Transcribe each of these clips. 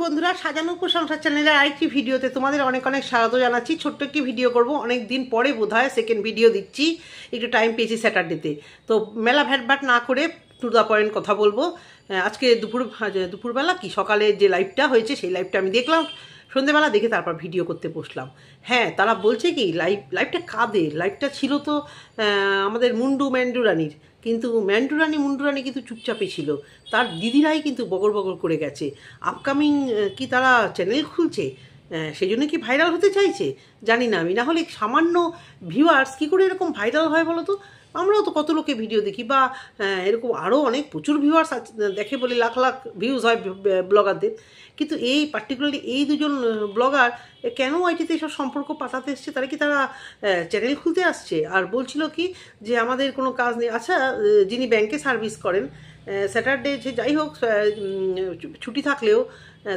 বন্ধুরা, সাজানো সংসার চ্যানেলের আরেকটি ভিডিওতে তোমাদের অনেক অনেক স্বাগত জানাচ্ছি। ছোট্ট একটি ভিডিও করব, অনেক দিন পরে বোধহয় সেকেন্ড ভিডিও দিচ্ছি। একটু টাইম পেয়েছি স্যাটারডেতে, তো মেলা ভ্যাটভাট না করে টু দ্য পয়েন্ট কথা বলবো। আজকে দুপুরবেলা কি সকালে যে লাইভটা হয়েছে সেই লাইভটা আমি দেখলাম, সন্ধ্যেবেলা দেখে তারপর ভিডিও করতে বসলাম। হ্যাঁ, তারা বলছে কি লাইভটা কাদের? লাইভটা ছিল তো আমাদের ম্যান্ডু রানীর, কিন্তু ম্যান্ডু রানী কিন্তু চুপচাপই ছিল। তার দিদিরাই কিন্তু বগর বগর করে গেছে। আপকামিং কি তারা চ্যানেল খুলছে, সেই জন্য কি ভাইরাল হতে চাইছে জানি না আমি। না হলে সামান্য ভিউয়ার্স কী করে এরকম ভাইরাল হয় বলো তো? আমরাও তো কত লোকে ভিডিও দেখি, বা এরকম আরও অনেক প্রচুর ভিউয়ার্স দেখে বলে লাখ লাখ ভিউজ হয় ব্লগারদের, কিন্তু এই পার্টিকুলারলি এই দুজন ব্লগার কেন আইটিতে এসব সম্পর্ক পাঠাতে এসছে? তারা কি তারা চ্যানেল খুলতে আসছে? আর বলছিল কি যে আমাদের কোনো কাজ নেই। আচ্ছা, যিনি ব্যাংকে সার্ভিস করেন, স্যাটারডে যে যাই হোক ছুটি থাকলেও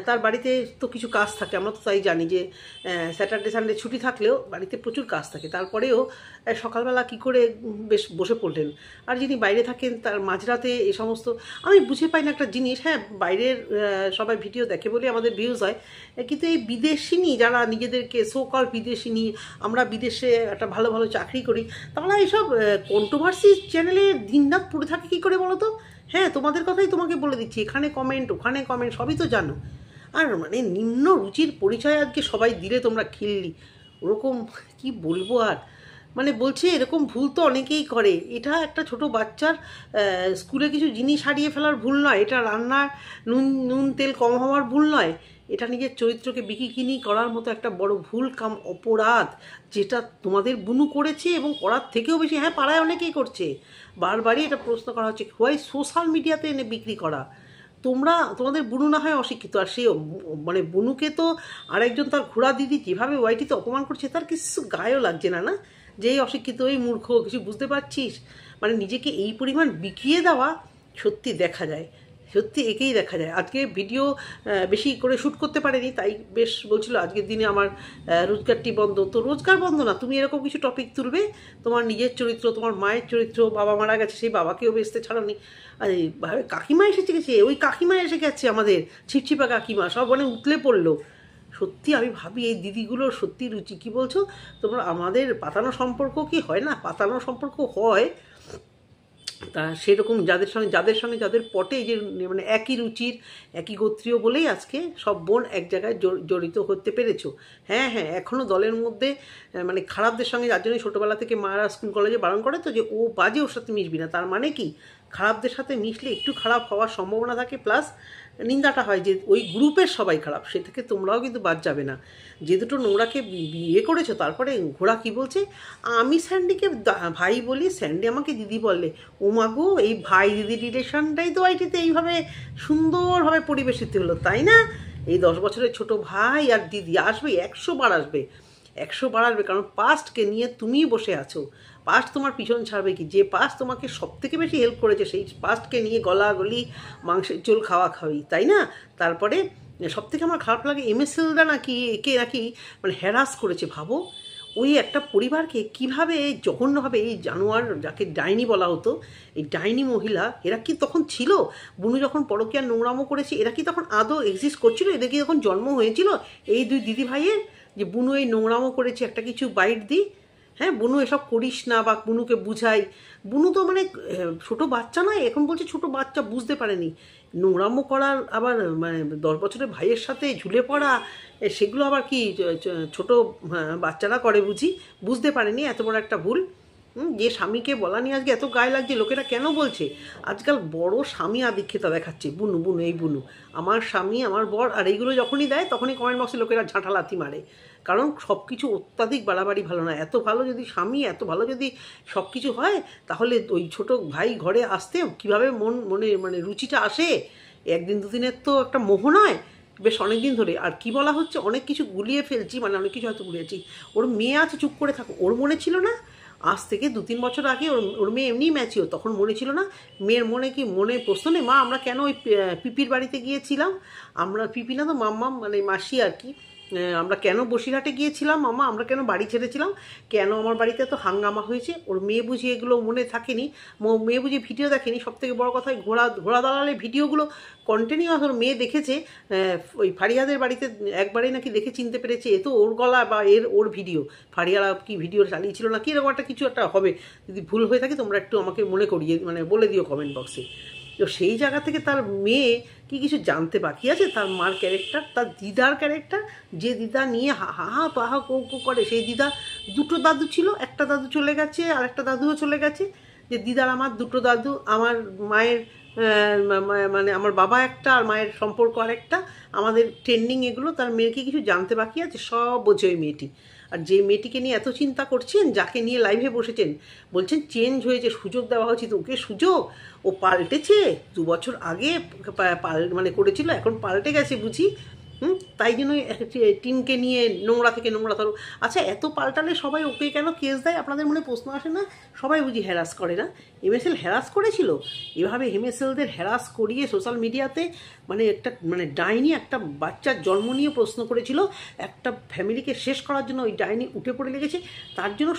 তার বাড়িতে তো কিছু কাজ থাকে, আমরা তো তাই জানি যে স্যাটারডে সানডে ছুটি থাকলেও বাড়িতে প্রচুর কাজ থাকে। তারপরেও সকালবেলা কি করে বেশ বসে পড়লেন। আর যিনি বাইরে থাকেন তার মাঝরাতে এই সমস্ত আমি বুঝে পাই না একটা জিনিস। হ্যাঁ, বাইরের সবাই ভিডিও দেখে বলে আমাদের ভিউজ হয়, কিন্তু এই বিদেশিনী যারা নিজেদেরকে সোকল বিদেশিনী, আমরা বিদেশে একটা ভালো ভালো চাকরি করি, তারা এইসব কন্ট্রোভার্সি চ্যানেলে দিনরাত পড়ে থাকে কী করে বলো তো? হ্যাঁ, তোমাদের কথাই তোমাকে বলে দিচ্ছি, এখানে কমেন্ট ওখানে কমেন্ট সবই তো জানো। আর মানে নিম্ন রুচির পরিচয় আজকে সবাই দিলে তোমরা খিল্লি, ওরকম কি বলবো আর। মানে বলছে এরকম ভুল তো অনেকেই করে, এটা একটা ছোট বাচ্চার স্কুলে কিছু জিনিস হারিয়ে ফেলার ভুল নয়, এটা রান্নার নুন তেল কম হওয়ার ভুল নয়, এটা নিজের চরিত্রকে বিকিকিনি করার মতো একটা বড় ভুল কাম অপরাধ, যেটা তোমাদের বুনু করেছে এবং করার থেকেও বেশি। হ্যাঁ, পাড়ায় অনেকেই করছে, বারবারই এটা প্রশ্ন করা হচ্ছে হোয়াই সোশ্যাল মিডিয়াতে এনে বিক্রি করা। তোমাদের বুনু না হয় অশিক্ষিত, আর সে মানে বুনুকে তো আরেকজন তার ঘোড়া দিদি যেভাবে ওয়াইটিতে অপমান করছে তার কিছু গায়েও লাগছে না, না যে এই অশিক্ষিত এই মূর্খ কিছু বুঝতে পারছিস? মানে নিজেকে এই পরিমাণ বিকিয়ে দেওয়া সত্যি দেখা যায়, সত্যি একেই দেখা যায়। আজকে ভিডিও বেশি করে শ্যুট করতে পারেনি, তাই বেশ বলছিল আজকের দিনে আমার রোজগারটি বন্ধ। তো রোজগার বন্ধ না, তুমি এরকম কিছু টপিক তুলবে, তোমার নিজের চরিত্র, তোমার মায়ের চরিত্র, বাবা মারা গেছে সেই বাবাকেও বেচতে ছাড়নি। আর কাকিমা এসেছে গেছে, ওই কাকিমা এসে গেছে আমাদের ছিপছিপা কাকিমা, সব মানে উতলে পড়লো। সত্যি আমি ভাবি এই দিদিগুলোর সত্যি রুচি। কি বলছো তোমরা? আমাদের পাতানো সম্পর্ক কি হয় না? পাতানো সম্পর্ক হয়, তা সেরকম যাদের পটে যে মানে একই রুচির একই গোত্রীয় বলেই আজকে সব বোন এক জায়গায় জড়িত হতে পেরেছো। হ্যাঁ হ্যাঁ, এখনও দলের মধ্যে মানে খারাপদের সঙ্গে, যার জন্য ছোটোবেলা থেকে মারা স্কুল কলেজে বারণ করে তো যে ও বাজে, ওর সাথে মিশবি না। তার মানে কি খারাপদের সাথে মিশলে একটু খারাপ হওয়ার সম্ভাবনা থাকে, প্লাস নিন্দাটা হয় যে ওই গ্রুপের সবাই খারাপ, সে থেকে তোমরাও কিন্তু বাদ যাবে না। যে দুটো নোংরাকে বিয়ে করেছো, তারপরে ঘোড়া কি বলছে, আমি স্যান্ডিকে ভাই বলি, স্যান্ডি আমাকে দিদি বললে। ও মাগো, এই ভাই দিদি রিলেশনটাই তো আইটিতে এইভাবে সুন্দরভাবে পরিবেশিত হলো, তাই না? এই 10 বছরের ছোট ভাই আর দিদি আসবে, 100 বার আসবে, 100 বার আসবে, কারণ পাস্টকে নিয়ে তুমি বসে আছো। পাস্ট তোমার পিছন ছাড়বে কি? যে পাস্ট তোমাকে সব থেকে বেশি হেল্প করেছে সেই পাস্টকে নিয়ে গলাগলি মাংসের ঝোল খাওয়াই, তাই না? তারপরে সব থেকে আমার খারাপ লাগে এমএসএলরা নাকি একে নাকি মানে হ্যারাস করেছে। ভাবো, ওই একটা পরিবারকে কীভাবে জঘন্যভাবে এই জানোয়ার, যাকে ডাইনি বলা হতো, এই ডাইনি মহিলা, এরা কি তখন ছিল? বুনু যখন পরকীয়ার নোংরামো করেছে, এরা কি তখন আদৌ এক্সিস্ট করছিল? এদের কি তখন জন্ম হয়েছিল এই দুই দিদি ভাইয়ের, যে বুনু এই নোংরামো করেছে একটা কিছু বাইট দিই? হ্যাঁ, বুনু এসব করিস না, বা বুনুকে বুঝাই। বুনু তো মানে ছোটো বাচ্চা নয়, এখন বলছে ছোটো বাচ্চা, বুঝতে পারেনি নোংরামো করার, আবার মানে 10 বছরের ভাইয়ের সাথে ঝুলে পড়া, সেগুলো আবার কি ছোট বাচ্চারা করে বুঝি? বুঝতে পারেনি এত বড় একটা ভুল। যে স্বামীকে বলা নিয়ে আজকে এত গায়ে লাগছে, লোকেরা কেন বলছে? আজকাল বড় স্বামী আধিক্যতা দেখাচ্ছে, বুনু বুনু এই বুনু, আমার স্বামী আমার বর, আর এইগুলো যখনই দেয় তখনই কমেন্ট বক্সে লোকেরা ঝাঁটালাতি মারে। কারণ সব কিছু অত্যাধিক বাড়াবাড়ি ভালো না। এত ভালো যদি স্বামী, এত ভালো যদি সব কিছু হয়, তাহলে ওই ছোট ভাই ঘরে আসতে কীভাবে মানে রুচিটা আসে? একদিন দুদিনের তো একটা মোহ নয়, বেশ অনেক দিন ধরে। আর কি বলা হচ্ছে, অনেক কিছু গুলিয়ে ফেলছি, মানে অনেক কিছু হয়তো গুলিয়েছি। ওর মেয়ে আছে, চুপ করে থাকো। ওর মনে ছিল না আজ থেকে 2-3 বছর আগে ওর মেয়ে এমনিই ম্যাচিওর, তখন মনে ছিল না? মেয়ের মনে কি মনে প্রশ্ন নেই? মা আমরা কেন ওই পিপির বাড়িতে গিয়েছিলাম? আমরা পিপি না তো মাম্মাম, মানে মাসি আর কি, আমরা কেন বসিরহাটে গিয়েছিলাম মামা, আমরা কেন বাড়ি ছেড়েছিলাম, কেন আমার বাড়িতে এত হাঙ্গামা হয়েছে, ওর মেয়ে বুঝি এগুলো মনে থাকেনি, মেয়ে বুঝি ভিডিও দেখেনি। সব থেকে বড় কথা ঘোড়া দালালের ভিডিওগুলো কন্টিনিউয়াস ওর মেয়ে দেখেছে। ওই ফারিয়াদের বাড়িতে একবারেই নাকি দেখে চিনতে পেরেছে এ তো ওর গলা বা ওর ভিডিও, ফারিয়ারা কি ভিডিও চালিয়েছিল না কি, এরকম একটা কিছু একটা হবে। যদি ভুল হয়ে থাকে তোমরা একটু আমাকে মনে করিয়ে বলে দিও কমেন্ট বক্সে। তো সেই জায়গা থেকে তার মেয়ে কি কিছু জানতে বাকি আছে? তার মার ক্যারেক্টার, তার দিদার ক্যারেক্টার, যে দিদা নিয়ে হা হা পাহা কৌ কৌ করে, সেই দিদা দুটো দাদু ছিল, একটা দাদু চলে গেছে আর একটা দাদুও চলে গেছে। যে দিদার আমার দুটো দাদু, আমার মায়ের মানে আমার বাবা একটা আর মায়ের সম্পর্ক আরেকটা, আমাদের ট্রেন্ডিং এগুলো। তার মেয়েকে কিছু জানতে বাকি আছে? সব বোঝে ওই মেয়েটি। আর যে মেয়েটিকে নিয়ে এত চিন্তা করছেন, যাকে নিয়ে লাইভে বসেছেন, বলছেন চেঞ্জ হয়েছে, সুযোগ দেওয়া উচিত ওকে, সুযোগ ও পাল্টেছে। 2 বছর আগে করেছিল, এখন পাল্টে গেছে বুঝি। তাই জন্য টিনকে নিয়ে নোংরা থেকে নোংরা ধরো। আচ্ছা, এত পাল্টালে সবাই ওকে কেন কেস দেয়? আপনাদের মনে প্রশ্ন আসে না? সবাই বুঝি হ্যারাস করে না? এমএসএল হ্যারাস করেছিল এভাবে। এমএসএলদের হ্যারাস করিয়ে সোশ্যাল মিডিয়াতে একটা ডাইনি একটা বাচ্চার জন্ম নিয়ে প্রশ্ন করেছিল, একটা ফ্যামিলিকে শেষ করার জন্য ওই ডাইনি উঠে পড়ে লেগেছে। তার জন্য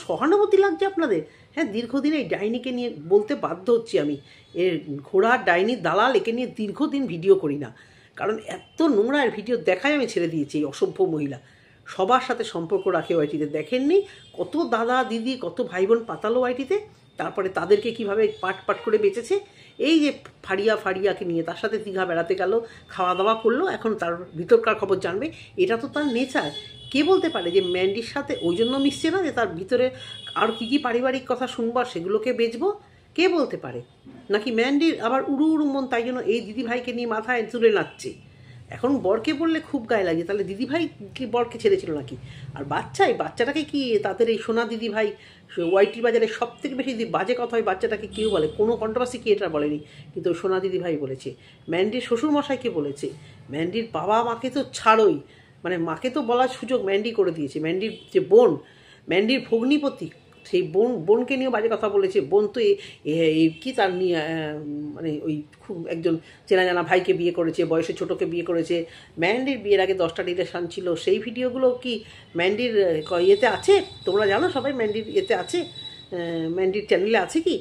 সহানুভূতি লাগছে আপনাদের? হ্যাঁ, দীর্ঘদিন এই ডাইনিকে নিয়ে বলতে বাধ্য হচ্ছি আমি, এর ঘোড়া ডাইনি দালাল, একে নিয়ে দীর্ঘদিন ভিডিও করি না, কারণ এত নোংরা ভিডিও দেখাই আমি ছেড়ে দিয়েছি। এই অসভ্য মহিলা সবার সাথে সম্পর্ক রাখে ওয়াইটিতে, দেখেননি কত দাদা দিদি কত ভাই বোন পাতালো ওয়াইটিতে, তারপরে তাদেরকে কিভাবে পাট করে বেঁচেছে। এই যে ফারিয়াকে নিয়ে তার সাথে দীঘা বেড়াতে গেল, খাওয়া দাওয়া করলো, এখন তার ভিতরকার খবর জানবে, এটা তো তার নেচার। কে বলতে পারে যে ম্যান্ডির সাথে ওই জন্য মিশছে না যে তার ভিতরে আর কী কী পারিবারিক কথা শুনবো আর সেগুলোকে বেচবো? কে বলতে পারে? নাকি ম্যান্ডির আবার উড়ু মন, তাই জন্য এই দিদিভাইকে নিয়ে মাথায় তুলে নাচছে। এখন বরকে বললে খুব গায়ে লাগে, তাহলে দিদিভাই কি বরকে ছেড়েছিল নাকি? আর বাচ্চাটাকে কি তাদের এই সোনা দিদিভাই ওয়াইটি বাজারে সব থেকে বেশি বাজে কথা হয় বাচ্চাটাকে কেউ বলে, কোনো কন্ট্রোভার্সি কি এটা বলেনি, কিন্তু সোনা দিদিভাই বলেছে। ম্যান্ডির শ্বশুরমশাইকে বলেছে, ম্যান্ডির বাবা মাকে তো ছাড়োই, মাকে তো বলার সুযোগ ম্যান্ডি করে দিয়েছে। ম্যান্ডির যে বোন, ম্যান্ডির ভগ্নিপতি, সেই বোনকে নিয়েও বাজে কথা বলেছে। বোন তো কি তার নিয়ে ওই খুব একজন চেনা জানা ভাইকে বিয়ে করেছে, বয়সে ছোটোকে বিয়ে করেছে। ম্যান্ডির বিয়ের আগে 10টা রিলেশন ছিল, সেই ভিডিওগুলো কি ম্যান্ডির ইয়েতে আছে? তোমরা জানো সবাই ম্যান্ডির ইয়েতে আছে, ম্যান্ডির চ্যানেলে আছে কি?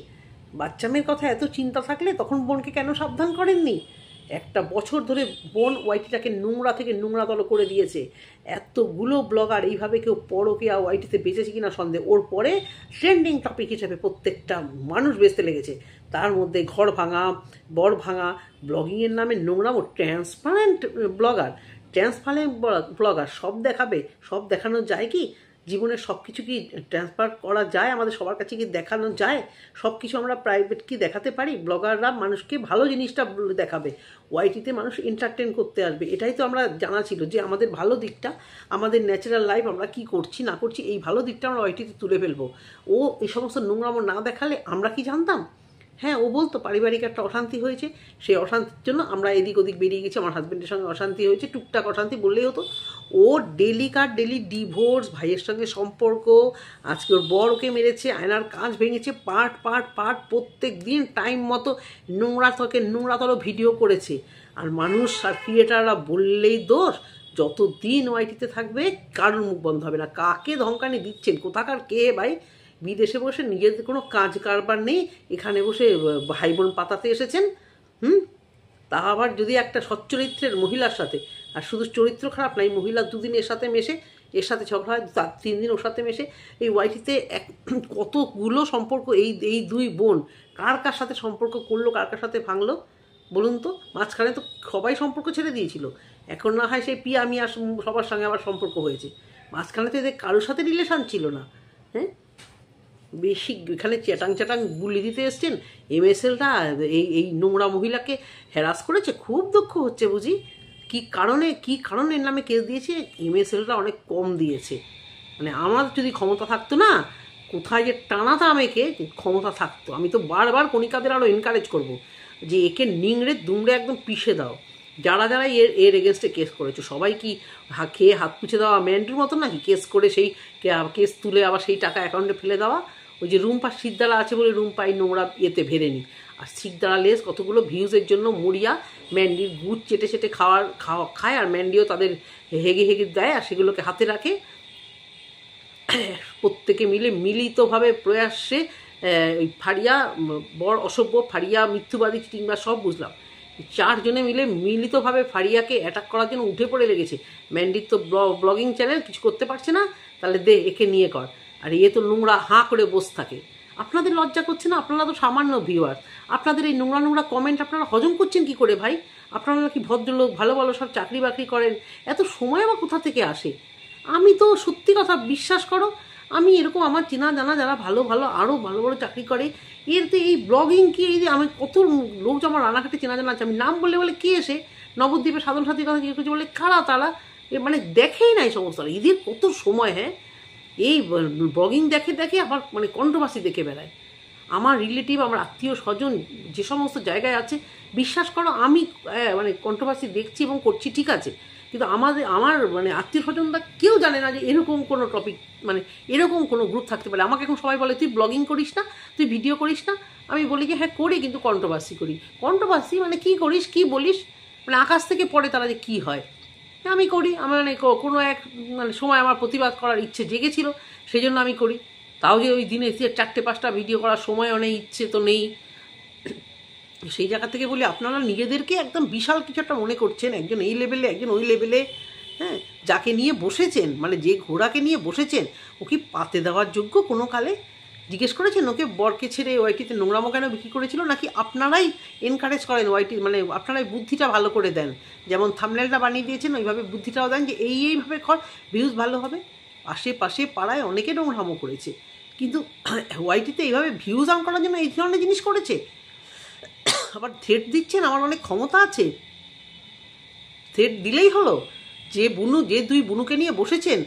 বাচ্চা মেয়ের কথা এত চিন্তা থাকলে তখন বোনকে কেন সাবধান করেননি? একটা বছর ধরে বোন ওয়াইটিটাকে নোংরা থেকে নোংরাতল করে দিয়েছে। এতগুলো ব্লগার এইভাবে কেউ পরকীয়া ওয়াইটিতে বেঁচেছে কিনা সন্দেহ। ওর পরে ট্রেন্ডিং টপিক হিসেবে প্রত্যেকটা মানুষ বেচতে লেগেছে। তার মধ্যে ঘর ভাঙা, বর ভাঙা, ব্লগিংয়ের নামে নোংরাম, ট্রান্সপারেন্ট ব্লগার সব দেখাবে। সব দেখানো যায় কি? জীবনের সব কিছু কি ট্রান্সফার করা যায়? আমাদের সবার কাছে কি দেখানো যায়? সব কিছু আমরা প্রাইভেট কি দেখাতে পারি? ব্লগাররা মানুষকে ভালো জিনিসটা দেখাবে, ওয়াইটিতে মানুষ এন্টারটেন করতে আসবে। এটাই তো আমরা জানা ছিল যে আমাদের ভালো দিকটা, আমাদের ন্যাচারাল লাইফ আমরা কি করছি না করছি, এই ভালো দিকটা আমরা ওয়াইটিতে তুলে ফেলবো। ও এই সমস্ত নোংরামো না দেখালে আমরা কি জানতাম? হ্যাঁ, ও বলতো পারিবারিক একটা অশান্তি হয়েছে, সেই অশান্তির জন্য আমরা এদিক ওদিক বেরিয়ে গেছি, আমার হাজব্যান্ডের সঙ্গে অশান্তি হয়েছে, টুকটাক অশান্তি বললেই হতো। ও ডেলি ডিভোর্স, ভাইয়ের সঙ্গে সম্পর্ক, আজকে ওর বর ওকে মেরেছে, আয়নার কাঁচ ভেঙেছে, পার্ট প্রত্যেক দিন টাইম মতো নোংরাতল ভিডিও করেছে। আর মানুষ আর ক্রিয়েটাররা বললেই দোষ। যতদিন ওয়াইটিতে থাকবে কারোর মুখ বন্ধ হবে না। কাকে ধমকানি দিচ্ছেন? কোথাকার কে ভাই? বিদেশে বসে নিজেদের কোনো কাজ কারবার নেই, এখানে বসে ভাই বোন পাতাতে এসেছেন। তা আবার যদি একটা সচ্চরিত্রের মহিলার সাথে, আর শুধু চরিত্র খারাপ নাই, মহিলা 2 দিন এর সাথে মেশে, এর সাথে ঝগড়া হয়, 3 দিন ওর সাথে মেশে। এই ওয়াইটিতে কতগুলো সম্পর্ক, এই 2 বোন কার সাথে সম্পর্ক করলো, কার সাথে ভাঙলো বলুন তো? মাঝখানে তো সবাই সম্পর্ক ছেড়ে দিয়েছিল, এখন না হয় সেই পিয়া মিয়া সবার সঙ্গে আবার সম্পর্ক হয়েছে। মাঝখানে তো এদের কারোর সাথে রিলেশন ছিল না। হ্যাঁ, বেশি এখানে চ্যাটাং বুলি দিতে এসছেন। এমএসএলটা এই নোংরা মহিলাকে হ্যারাস করেছে, খুব দুঃখ হচ্ছে বুঝি। কি কারণে এর নামে কেস দিয়েছে? এমএসএলটা অনেক কম দিয়েছে। আমার যদি ক্ষমতা থাকতো না, কোথায় যে টানাতাম একে, ক্ষমতা থাকতো, আমি তো বারবার কণিকাদের আরও এনকারেজ করব যে একে নিংড়ে দুমড়ে একদম পিষে দাও। যারা এর এগেনস্টে কেস করেছো সবাই কি খেয়ে হাত পুছে দেওয়া ম্যান্ডির মতো নাকি? কেস করে সেই কেস তুলে আবার সেই টাকা অ্যাকাউন্টে ফেলে দেওয়া? ওই যে রুম্পা সিকদারা আছে বলে রুম্পা এই নোংরা ইয়েতে ভেরেনি। আর সিকদারা লেস কতগুলো ভিউজের জন্য মরিয়া ম্যান্ডির গুড় চেটে চেটে খায়, আর ম্যান্ডিও তাদের হেগে হেগে দেয় আর সেগুলোকে হাতে রাখে। প্রত্যেকে মিলে মিলিতভাবে প্রয়াসে ওই ফারিয়া বড় অসভ্য, ফারিয়া মিথ্যুবাদী, চিটিংবা সব বুঝলাম, 4 জনে মিলে মিলিতভাবে ফারিয়াকে অ্যাটাক করার জন্য উঠে পড়ে লেগেছে। ম্যান্ডির তো ব্লগিং চ্যানেল, কিছু করতে পারছে না, তাহলে দে একে নিয়ে কর। আর এ তো নোংরা হাঁ করে বসে থাকে। আপনাদের লজ্জা করছে না? আপনারা তো সামান্য ভিউয়ার, আপনাদের এই নোংরা নোংরা কমেন্ট আপনারা হজম করছেন কি করে ভাই? আপনারা কি ভদ্রলোক, ভালো ভালো সব চাকরি বাকরি করেন, এত সময় বা কোথা থেকে আসে? আমি তো সত্যি কথা বিশ্বাস করো, আমি এরকম আমার চেনা জানা যারা ভালো ভালো আরও ভালো ভালো চাকরি করে, এর তো এই ব্লগিং কি, এই যে আমি কত লোক আমার রানাঘাটে চেনা জানা আছে, আমি নাম বলে বলে কে এসে নবদ্বীপের সাধন সাথীর কথা জিজ্ঞেস করছে, বলে কারা তারা, মানে দেখেই নাই সমস্ত। এদের কত সময়, হ্যাঁ, এই ব্লগিং দেখে দেখে আবার মানে কন্ট্রোভার্সি দেখে বেড়ায়। আমার রিলেটিভ, আমার আত্মীয় স্বজন যে সমস্ত জায়গায় আছে, বিশ্বাস করো আমি মানে কন্ট্রোভার্সি দেখছি এবং করছি, ঠিক আছে, কিন্তু আমার মানে আত্মীয় স্বজনরা কেউ জানে না যে এরকম কোনো টপিক, মানে এরকম কোনো গ্রুপ থাকতে পারে। আমাকে এখন সবাই বলে তুই ব্লগিং করিস না, তুই ভিডিও করিস না। আমি বলি যে হ্যাঁ করি, কিন্তু কন্ট্রোভার্সি করি। কন্ট্রোভার্সি মানে কি করিস, কি বলিস, মানে আকাশ থেকে পড়ে তারা যে কী হয়। আমি করি, আমার মানে কোনো এক মানে সময় আমার প্রতিবাদ করার ইচ্ছে জেগেছিল, সেই জন্য আমি করি। তাও যে ওই দিনে 4-5টা ভিডিও করার সময় অনেক ইচ্ছে তো নেই। সেই জায়গা থেকে বলি, আপনারা নিজেদেরকে একদম বিশাল কিছু একটা মনে করছেন, একজন এই লেভেলে, একজন ওই লেভেলে। হ্যাঁ, যাকে নিয়ে বসেছেন, মানে যে ঘোড়াকে নিয়ে বসেছেন, ও কি পাতে দেওয়ার যোগ্য? কোনো কালে জিজ্ঞেস করেছেন ওকে বরকে ছেড়ে ওয়াইটিতে নোংরামো কেন বিক্রি করেছিল? নাকি আপনারাই এনকারেজ করেন ওয়াইটি, মানে আপনারাই বুদ্ধিটা ভালো করে দেন, যেমন থাম্বনেলটা বানিয়ে দিয়েছেন ওইভাবে বুদ্ধিটাও দেন যে এইভাবে কর, ভিউজ ভালো হবে। আশেপাশে পাড়ায় অনেকে নোংরামো করেছে, কিন্তু ওয়াইটিতে এইভাবে ভিউজ আর্ন করার জন্য এই ধরনের জিনিস করেছে। আবার থ্রেট দিচ্ছেন, আমার অনেক ক্ষমতা আছে, থ্রেট দিলেই হলো। যে দুই বুনুকে নিয়ে বসেছেন,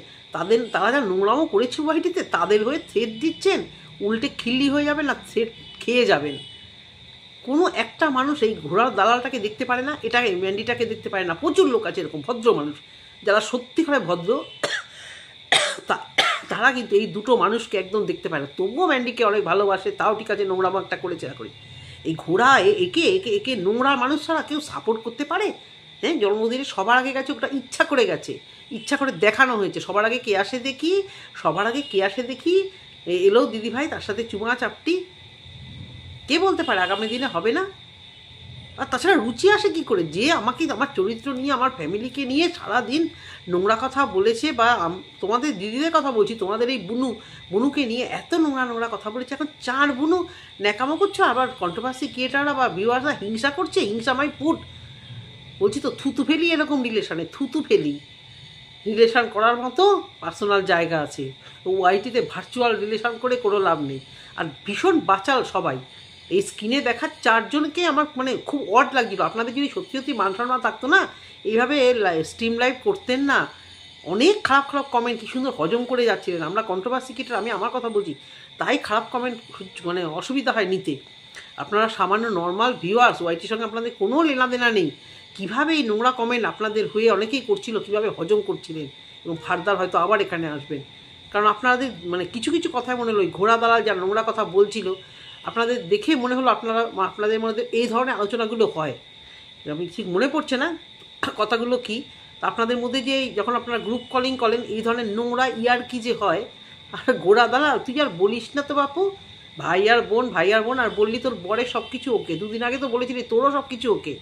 তারা যা নোংরামো করেছে ওয়াইটিতে, তাদের হয়ে থ্রেট দিচ্ছেন, উল্টে খিল্লি হয়ে যাবেন না, থ্রেট খেয়ে যাবেন। কোনো একটা মানুষ এই ঘোড়ার দালালটাকে দেখতে পারে না, এটা ম্যান্ডিটাকে দেখতে পারে না। প্রচুর লোক আছে এরকম ভদ্র মানুষ, যারা সত্যি করে ভদ্র, তারা কিন্তু এই দুটো মানুষকে একদম দেখতে পায় না। তবুও ম্যান্ডিকে অনেক ভালোবাসে, তাও ঠিক আছে নোংরামো একটা করেছে না করি। এই ঘোড়া একে নোংরা মানুষ ছাড়া কেউ সাপোর্ট করতে পারে? হ্যাঁ, জন্মদিনে সবার আগে গেছে, ওটা ইচ্ছা করে গেছে, ইচ্ছা করে দেখানো হয়েছে। সবার আগে কে আসে দেখি, এলো দিদিভাই, তার সাথে চুমা চাপটি। কে বলতে পারে আগামী দিনে হবে না? আর তাছাড়া রুচি আসে কি করে? যে আমাকে আমার চরিত্র নিয়ে, আমার ফ্যামিলিকে নিয়ে সারাদিন নোংরা কথা বলেছে, বা তোমাদের দিদিদের কথা বলছি, তোমাদের এই বুনুকে নিয়ে এত নোংরা কথা বলেছে, এখন 4 বুনু ন্যাকামো করছো, আবার কন্ট্রোভার্সি ক্রিয়েটাররা বা ভিউয়ার্সরা হিংসা করছে, হিংসাময় পুট বলছি তো, থুতু ফেলি এরকম রিলেশানে, থুতু ফেলি। রিলেশান করার মতো পার্সোনাল জায়গা আছে, ওয়াইটিতে ভার্চুয়াল রিলেশান করে কোনো লাভ নেই। আর ভীষণ বাচাল সবাই, এই স্ক্রিনে দেখা 4 জনকে আমার মানে খুব অড লাগছিল। আপনাদের যদি সত্যি সত্যি মান সম্মান থাকতো না, এইভাবে স্ট্রিম লাইভ করতেন না। অনেক খারাপ খারাপ কমেন্ট কি সুন্দর হজম করে যাচ্ছিলেন। আমরা কন্ট্রোভার্সি ক্রিয়েটার, আমি আমার কথা বলছি, তাই খারাপ কমেন্ট মানে অসুবিধা হয় নিতে। আপনারা সামান্য নর্মাল ভিউয়ার্স, ওয়াইটির সঙ্গে আপনাদের কোনো লেনাদেনা নেই। কীভাবে এই নোংরা কমেন্ট আপনাদের হয়ে অনেকেই করছিল, কীভাবে হজম করছিলেন, এবং ফার্দার হয়তো আবার এখানে আসবেন। কারণ আপনাদের মানে কিছু কিছু কথায় মনে হলো, ওই ঘোড়া দালাল যা নোংরা কথা বলছিল, আপনাদের দেখে মনে হলো আপনাদের মধ্যে এই ধরনের আলোচনাগুলো হয়। আমি ঠিক মনে পড়ছে না কথাগুলো কি। আপনাদের মধ্যে যে যখন আপনারা গ্রুপ কলিং করেন, এই ধরনের নোংরা কি যে হয়। আর ঘোড়া দালাল, তুই আর বলিস না তো বাপু, ভাই আর বোন, আর বললি তোর বরের সব কিছু ওকে। 2 দিন আগে তো বলেছিলি তোরও সব কিছু ওকে।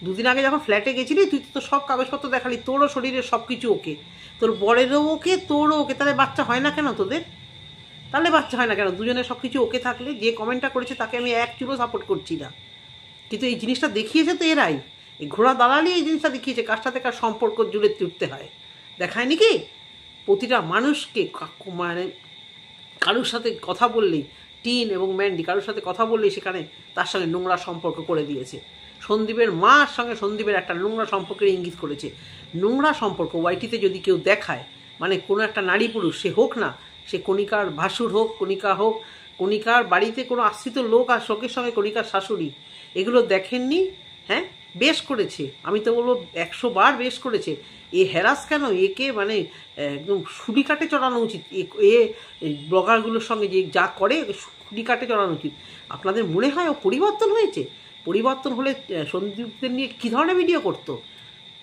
2 দিন আগে যখন ফ্ল্যাটে গেছিলি, তুই তো সব কাগজপত্র দেখালি, তোরও শরীরের সব কিছু ওকে, তোর বরেরও ওকে, তোরও ওকে। তাহলে বাচ্চা হয় না কেন তোদের? দুজনের সব কিছু ওকে থাকলে, যে কমেন্টটা করেছে তাকে আমি এক চুলো সাপোর্ট করছি না, কিন্তু এই জিনিসটা দেখিয়েছে তো এরাই, এই ঘোড়া দালালই এই জিনিসটা দেখিয়েছে কার সাথে কার সম্পর্ক জুড়ে তুলতে হয়। দেখায় নাকি প্রতিটা মানুষকে, মানে কারোর সাথে কথা বললেই, টিন এবং ম্যান্ডি কারোর সাথে কথা বললেই সেখানে তার সঙ্গে নোংরা সম্পর্ক করে দিয়েছে। সন্দীপের মার সঙ্গে সন্দীপের একটা নোংরা সম্পর্কের ইঙ্গিত করেছে। নোংরা সম্পর্ক ওয়াইটিতে যদি কেউ দেখায়, মানে কোনো একটা নারী পুরুষ, সে হোক না, সে কণিকার ভাসুর হোক, কণিকার বাড়িতে কোনো আশ্রিত লোক আর শোকের সঙ্গে কণিকার শাশুড়ি, এগুলো দেখেননি, হ্যাঁ, বেশ করেছে, আমি তো বলবো 100 বার বেশ করেছে। এ হ্যারাস কেন, একে মানে একদম সুলি কাটে চড়ানো উচিত। এই ব্লগারগুলোর সঙ্গে যে যা করে সুলি কাটে চড়ানো উচিত। আপনাদের মনে হয় ও পরিবর্তন হয়েছে? পরিবর্তন হলে সন্দীপদের নিয়ে কী ধরনের ভিডিও করতো,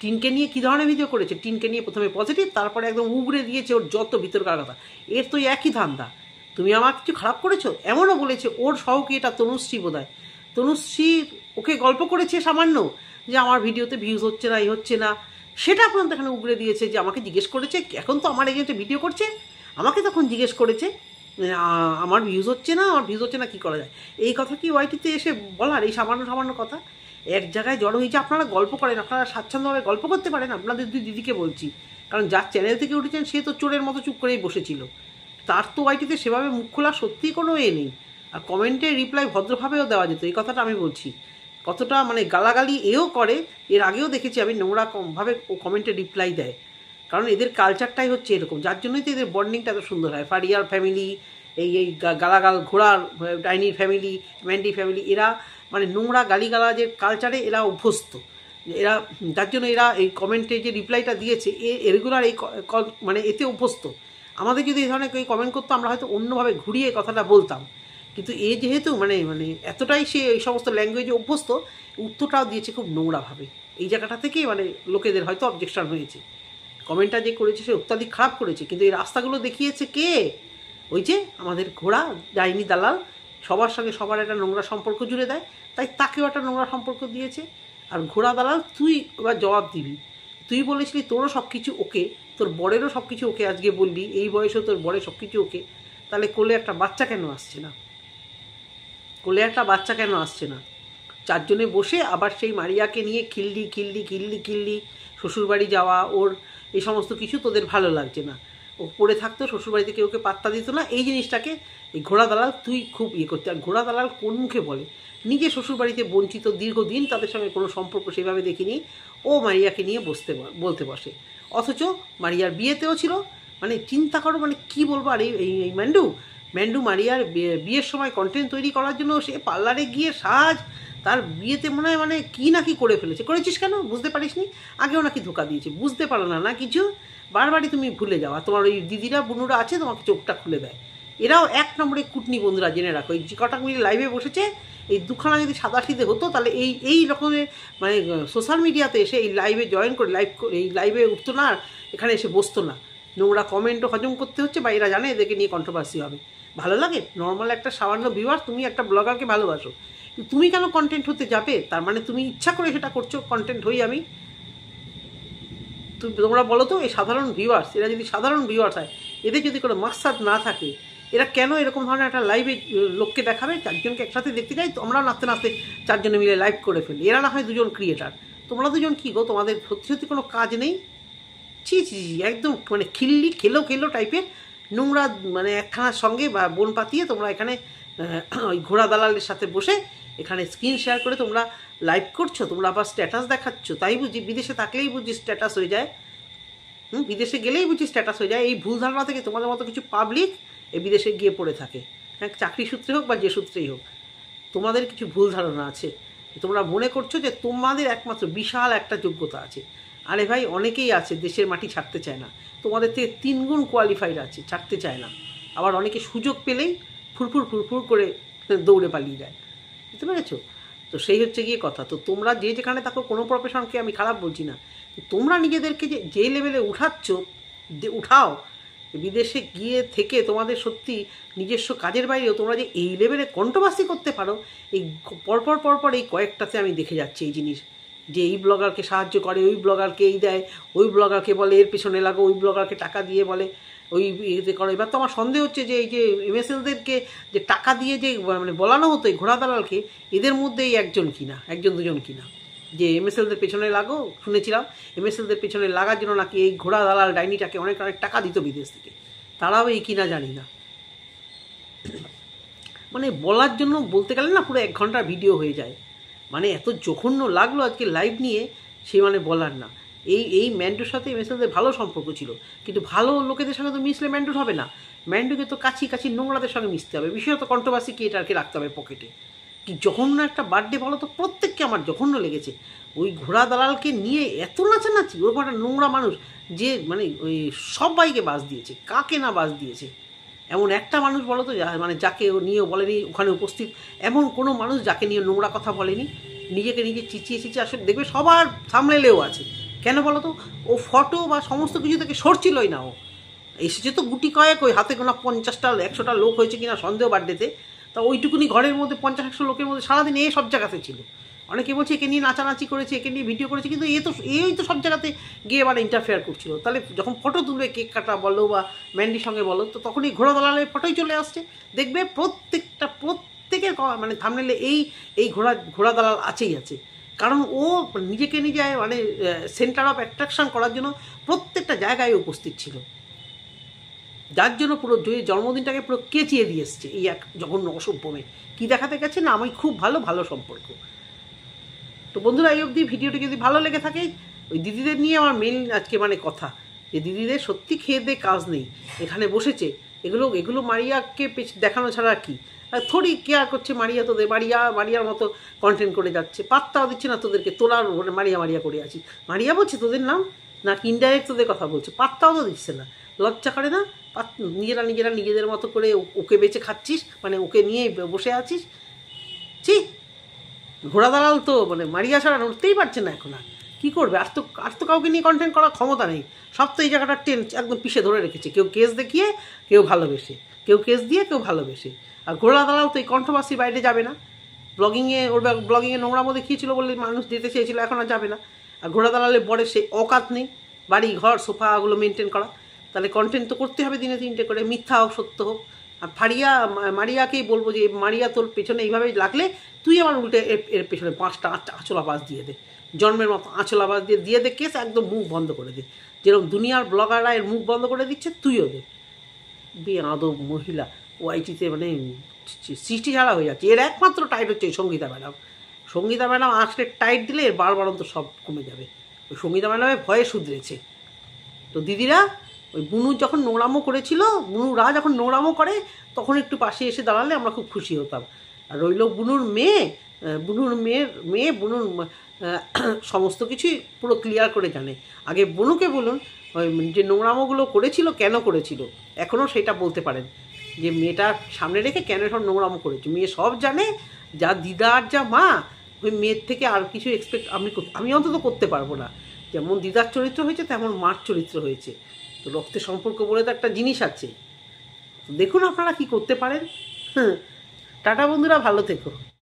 টিনকে নিয়ে কী ধরনের ভিডিও করেছে? টিনকে নিয়ে প্রথমে পজিটিভ, তারপরে একদম উগড়ে দিয়েছে ওর যত ভিতরকার কথা। এর তো একই ধান্দা, তুমি আমার কিছু খারাপ করেছো। এমনও বলেছে ওর সহকি, এটা তনুশ্রী বোধহয়, তনুশ্রী ওকে গল্প করেছে সামান্য যে আমার ভিডিওতে ভিউজ হচ্ছে না, এই হচ্ছে না, সেটা পর্যন্ত এখানে উগড়ে দিয়েছে। যে আমাকে জিজ্ঞেস করেছে, এখন তো আমার এগেন্স্টে ভিডিও করছে, আমাকে তখন জিজ্ঞেস করেছে আমার ভিউজ হচ্ছে না, আমার ভিউজ হচ্ছে না, কী করা যায়? এই কথা কি ওয়াইটিতে এসে বলার? এই সামান্য সামান্য কথা এক জায়গায় জড়ো হয়েছে। আপনারা গল্প করেন, আপনারা স্বাচ্ছন্দ্যভাবে গল্প করতে পারেন। আপনাদের দুই দিদিকে বলছি, কারণ যার চ্যানেল থেকে উঠেছেন সে তো চোরের মতো চুপ করেই বসেছিল, তার তো ওয়াইটিতে সেভাবে মুখ খোলা সত্যিই কোনো নেই। আর কমেন্টে রিপ্লাই ভদ্রভাবেও দেওয়া যেত, এই কথাটা আমি বলছি। কতটা মানে গালাগালি এও করে, এর আগেও দেখেছি আমি, নোংরা কমভাবে ও কমেন্টে রিপ্লাই দেয়। কারণ এদের কালচারটাই হচ্ছে এরকম, যার জন্যই তো এদের বন্ডিংটা এত সুন্দর হয়। ফারিয়ার ফ্যামিলি, এই গালাগাল ঘোড়ার ডাইনির ফ্যামিলি, ম্যান্ডি ফ্যামিলি, এরা মানে নোংরা গালিগালাজের কালচারে এরা অভ্যস্ত। এরা যার জন্য এরা এই কমেন্টে যে রিপ্লাইটা দিয়েছে এগুলার এই মানে এতে অভ্যস্ত। আমাদের যদি এই ধরনের কেউ কমেন্ট করতো, আমরা হয়তো অন্যভাবে ঘুরিয়ে কথাটা বলতাম, কিন্তু এ যেহেতু মানে মানে এতটাই সে এই সমস্ত ল্যাঙ্গুয়েজে অভ্যস্ত, উত্তরটাও দিয়েছে খুব নোংরাভাবে। এই জায়গাটা থেকেই মানে লোকেদের হয়তো অবজেকশন হয়েছে। কমেন্টটা যে করেছে সে অত্যাধিক খারাপ করেছে, কিন্তু এই রাস্তাগুলো দেখিয়েছে কে? ওই যে আমাদের ঘোড়া ডাইনি দালাল, সবার সঙ্গে সবার একটা নোংরা সম্পর্ক জুড়ে দেয়, তাই তাকেও একটা নোংরা সম্পর্ক দিয়েছে। আর ঘোড়া দালাল তুই এবার জবাব দিবি। তুই বলেছিলি তোরও সব কিছু ওকে, তোর বরেরও সব কিছু ওকে, আজকে বলবি এই বয়সেও তোর বরের সব কিছু ওকে, তাহলে কোলে একটা বাচ্চা কেন আসছে না? কোলে একটা বাচ্চা কেন আসছে না? চারজনে বসে আবার সেই মারিয়াকে নিয়ে খিল্লি খিল্লি খিল্লি খিল্লি, শ্বশুরবাড়ি যাওয়া, ওর এই সমস্ত কিছু তোদের ভালো লাগছে না। ও পড়ে থাকতো, শ্বশুরবাড়িতে কেউ ওকে পাত্তা দিত না, এই জিনিসটাকে এই ঘোড়া দালাল তুই খুব করতে। আর ঘোড়া দালাল কোন মুখে বলে? নিজে শ্বশুরবাড়িতে বঞ্চিত দীর্ঘদিন, তাদের সঙ্গে কোনো সম্পর্ক সেভাবে দেখিনি, ও মারিয়াকে নিয়ে বলতে বসে। অথচ মারিয়ার বিয়েতেও ছিল, মানে চিন্তা করো, মানে কি বলবো। আর এই ম্যান্ডু মারিয়ার বিয়ের সময় কন্টেন্ট তৈরি করার জন্য সে পার্লারে গিয়ে সাজ, তার বিয়েতে মনে হয় মানে কি না কি করে ফেলেছে। করেছিস কেন বুঝতে পারিস নি? আগেও নাকি ধোকা দিয়েছে, বুঝতে পারো না না কিছু, বারবারই তুমি ভুলে যাও। আর তোমার ওই দিদিরা বুনুরা আছে, তোমাকে চোখটা খুলে দেয়। এরাও এক নম্বরে কুটনি, বন্ধুরা জেনে রাখো। এই যে কটা মিলে লাইভে বসেছে, এই দুখানা যদি সাদাসিধে হতো, তাহলে এই রকমের মানে সোশ্যাল মিডিয়াতে এসে এই লাইভে জয়েন করে এই লাইভে উঠতো না, এখানে এসে বসতো না। নোংরা কমেন্টও হজম করতে হচ্ছে, বা এরা জানে এদেরকে নিয়ে কন্ট্রোভার্সি হবে। ভালো লাগে নর্মাল একটা সামান্য ভিউয়ার, তুমি একটা ব্লগারকে ভালোবাসো, তুমি কেন কন্টেন্ট হতে যাবে? তার মানে তুমি ইচ্ছা করে সেটা করছো, কন্টেন্ট হই আমি। তোমরা বলো তো, এই সাধারণ ভিউয়ার্স, এরা যদি সাধারণ ভিউয়ার্স হয়, এদের যদি কোনো মাকসাদ না থাকে, এরা কেন এরকম ধরনের একটা লাইভে লোককে দেখাবে? চারজনকে একসাথে দেখতে যাই তো আমরাও নাচতে নাচতে চারজনে মিলে লাইভ করে ফেলি। এরা না হয় দুজন ক্রিয়েটার, তোমরা দুজন কী গো, তোমাদের সত্যি সত্যি কোনো কাজ নেই? ছি ছি, একদম মানে খিল্লি খেলো টাইপের নোংরা, মানে একখানার সঙ্গে বা বোন পাতিয়ে তোমরা এখানে ওই ঘোড়া দালালের সাথে বসে এখানে স্ক্রিন শেয়ার করে তোমরা লাইভ করছো, তোমরা আবার স্ট্যাটাস দেখাচ্ছ। তাই বুঝি বিদেশে থাকলেই বুঝি স্ট্যাটাস হয়ে যায়, বিদেশে গেলেই বুঝি স্ট্যাটাস হয়ে যায়। এই ভুল ধারণা থেকে তোমাদের মতো কিছু পাবলিক এই বিদেশে গিয়ে পড়ে থাকে। হ্যাঁ, চাকরি সূত্রে হোক বা যে সূত্রেই হোক, তোমাদের কিছু ভুল ধারণা আছে। তোমরা মনে করছো যে তোমাদের একমাত্র বিশাল একটা যোগ্যতা আছে। আরে ভাই, অনেকেই আছে দেশের মাটি ছাড়তে চায় না, তোমাদের থেকে 3 গুণ কোয়ালিফাইড আছে, ছাড়তে চায় না। আবার অনেকে সুযোগ পেলেই ফুরফুর করে দৌড়ে পালিয়ে যায়, বুঝতে পেরেছো? তো সেই হচ্ছে গিয়ে কথা। তো তোমরা যে যেখানে থাকো, কোনো প্রফেশনকে আমি খারাপ বলছি না, তোমরা নিজেদেরকে যে লেভেলে উঠাচ্ছ, উঠাও। বিদেশে গিয়ে থেকে তোমাদের সত্যি নিজস্ব কাজের বাইরেও তোমরা যে এই লেভেলে কন্ট্রোভার্সি করতে পারো, এই পরপর এই কয়েকটাতে আমি দেখে যাচ্ছি এই জিনিস, যে এই ব্লগারকে সাহায্য করে, ওই ব্লগারকে এই দেয়, ওই ব্লগারকে বলে এর পেছনে লাগো, ওই ব্লগারকে টাকা দিয়ে বলে ওই ইয়েতে করো। এবার তো আমার সন্দেহ হচ্ছে যে এই যে এমএসএলদেরকে যে টাকা দিয়ে যে মানে বলানো হতো এই ঘোড়া দালালকে, এদের মধ্যেই একজন কিনা, একজন দুজন কিনা, যে এমএসএলদের পেছনে লাগো। শুনেছিলাম এমএসএলদের পেছনে লাগার জন্য নাকি এই ঘোড়া দালাল ডাইনিটাকে অনেক টাকা দিত বিদেশ থেকে, তারাও এই কিনা জানি না। মানে বলার জন্য বলতে গেলে না পুরো 1 ঘন্টার ভিডিও হয়ে যায়। মানে এত জঘন্য লাগলো আজকে লাইভ নিয়ে, সে মানে বলার না। এই ম্যান্ডুর সাথে এমএসএলদের ভালো সম্পর্ক ছিল, কিন্তু ভালো লোকেদের সঙ্গে তো মিশলে ম্যান্ডুর হবে না। ম্যান্ডুকে তো কাছি নোংরাদের সঙ্গে মিশতে হবে, বিশেষত কন্ট্রোভার্সি ক্রিয়েটারকে রাখতে হবে পকেটে। কি জঘন্য একটা বার্থডে বলো তো, প্রত্যেককে আমার জঘন্য লেগেছে। ওই ঘোড়া দালালকে নিয়ে এত নাচানাচি, ওরকম একটা নোংরা মানুষ যে মানে ওই সবাইকে বাস দিয়েছে, কাকে না বাস দিয়েছে। এমন একটা মানুষ বলো তো মানে যাকে ও নিয়েও বলেনি ওখানে উপস্থিত, এমন কোনো মানুষ যাকে নিয়ে নোংরা কথা বলেনি, নিজেকে নিজে চিচিয়ে চিচিয়ে আসলে দেখবে সবার সামলেলেও আছে। কেন বলো তো, ও ফটো বা সমস্ত কিছু থেকে সরছিলই না। ও এসেছে তো গুটি কয়েক, ওই হাতে গোনা 50টা 100টা লোক হয়েছে কিনা সন্দেহ বার্থডেতে, তা ওইটুকুনি ঘরের মধ্যে 50-100 লোকের মধ্যে সারাদিন এ সব জায়গাতে ছিল। অনেকে বলছে একে নিয়ে নাচানাচি করেছে, একে নিয়ে ভিডিও করেছে, কিন্তু এই তো সব জায়গাতে গিয়ে মানে ইন্টারফেয়ার করছিল। তাহলে যখন ফটো তুলবে কেক কাটা বলো বা ম্যান্ডির সঙ্গে বলো, তো তখনই ঘোড়া দালালের ফটোই চলে আসছে। দেখবে প্রত্যেকের মানে থাম্বনেলে এই ঘোড়া দালাল আছেই আছে। কারণ ও নিজেকে নিজে মানে সেন্টার অফ অ্যাট্রাকশন করার জন্য প্রত্যেকটা জায়গায় উপস্থিত ছিল, যার জন্য পুরো জন্মদিনটাকে পুরো কেচিয়ে দিয়ে এসছে এই এক জঘন্য অসভ্য মেয়ে। কী দেখাতে গেছে না, আমি খুব ভালো সম্পর্ক। তো বন্ধুরা, এই অবধি ভিডিওটি যদি ভালো লেগে থাকে, ওই দিদিদের নিয়ে আমার মেন আজকে মানে কথা, যে দিদিদের সত্যি খেয়ে দিয়ে কাজ নেই, এখানে বসেছে এগুলো মারিয়াকে দেখানো ছাড়া কি, থোড়ি কেয়ার করছে মারিয়া, তোদের মারিয়ার মতো কন্টেন্ট করে যাচ্ছে, পাত্তাও দিচ্ছে না তোদেরকে, তোলার মারিয়া করে আছি। মারিয়া বলছে তোদের নাম, না ইনডাইরেক্ট তোদের কথা বলছে, পাত্তাও তো দিচ্ছে না, লজ্জা করে না? নিজেরা নিজেদের মতো করে ওকে বেঁচে খাচ্ছিস, মানে ওকে নিয়ে বসে আছিস। ছি, ঘোড়া দালাল তো মানে মারিয়া ছাড়া নড়তেই পারছে না এখন। আর কী করবে, আর তো কাউকে নিয়ে কন্টেন্ট করার ক্ষমতা নেই। সব তো এই জায়গাটা একদম পিষে ধরে রেখেছে, কেউ কেস দেখিয়ে, কেউ ভালোবেসে, কেউ কেস দিয়ে, কেউ ভালোবেসে। আর ঘোড়া দালাল তো এই কন্ট্রোভার্সির বাইরে যাবে না। ব্লগিংয়ে নোংরামো দেখিয়েছিল বলে মানুষ দিতে চেয়েছিল, এখন আর যাবে না। আর ঘোড়া দালালের বরের সেই অকাত নেই বাড়ি ঘর সোফাগুলো মেনটেন করা, তাহলে কন্টেন্ট তো করতে হবে দিনে 3টে করে, মিথ্যা হোক সত্য হোক। আর মারিয়াকেই বলবো যে মারিয়া তোর পেছনে এইভাবে লাগলে তুই আমার উল্টে এর পেছনে 5টা আঁচল আবাস দিয়ে দে, জন্মের মতো আঁচল আবাস দিয়ে দে কেস, একদম মুখ বন্ধ করে দে, যেরকম দুনিয়ার ব্লগাররা এর মুখ বন্ধ করে দিচ্ছে তুইও দে। বেয়াদব মহিলা, ওআইটিতে মানে সৃষ্টি ছাড়া হয়ে যাচ্ছে। এর একমাত্র টাইট হচ্ছে সঙ্গীতা ম্যাডাম আসলে টাইট দিলে এর বারবারন্ত সব কমে যাবে। ওই সঙ্গীতা ম্যাডামের ভয়ে শুধরেছে। তো দিদিরা ওই বুনু যখন নোংরামো করেছিল, বুনুরা যখন নোংরামো করে তখন একটু পাশে এসে দাঁড়ালে আমরা খুব খুশি হতাম। আর রইল বুনুর মেয়ে বুনুর সমস্ত কিছুই পুরো ক্লিয়ার করে জানে। আগে বুনুকে বলুন ওই যে নোংরামোগুলো করেছিল কেন করেছিল, এখনও সেটা বলতে পারেন যে মেয়েটা সামনে রেখে কেন সব নোংরামো করেছে। মেয়ে সব জানে, যা দিদা আর যা মা, ওই মেয়ের থেকে আর কিছু এক্সপেক্ট আমি অন্তত করতে পারবো না। যেমন দিদার চরিত্র হয়েছে তেমন মার চরিত্র হয়েছে। তো রক্তের সম্পর্ক বলে তো একটা জিনিস আছে, দেখুন আপনারা কি করতে পারেন। টাটা বন্ধুরা, ভালো থেকো।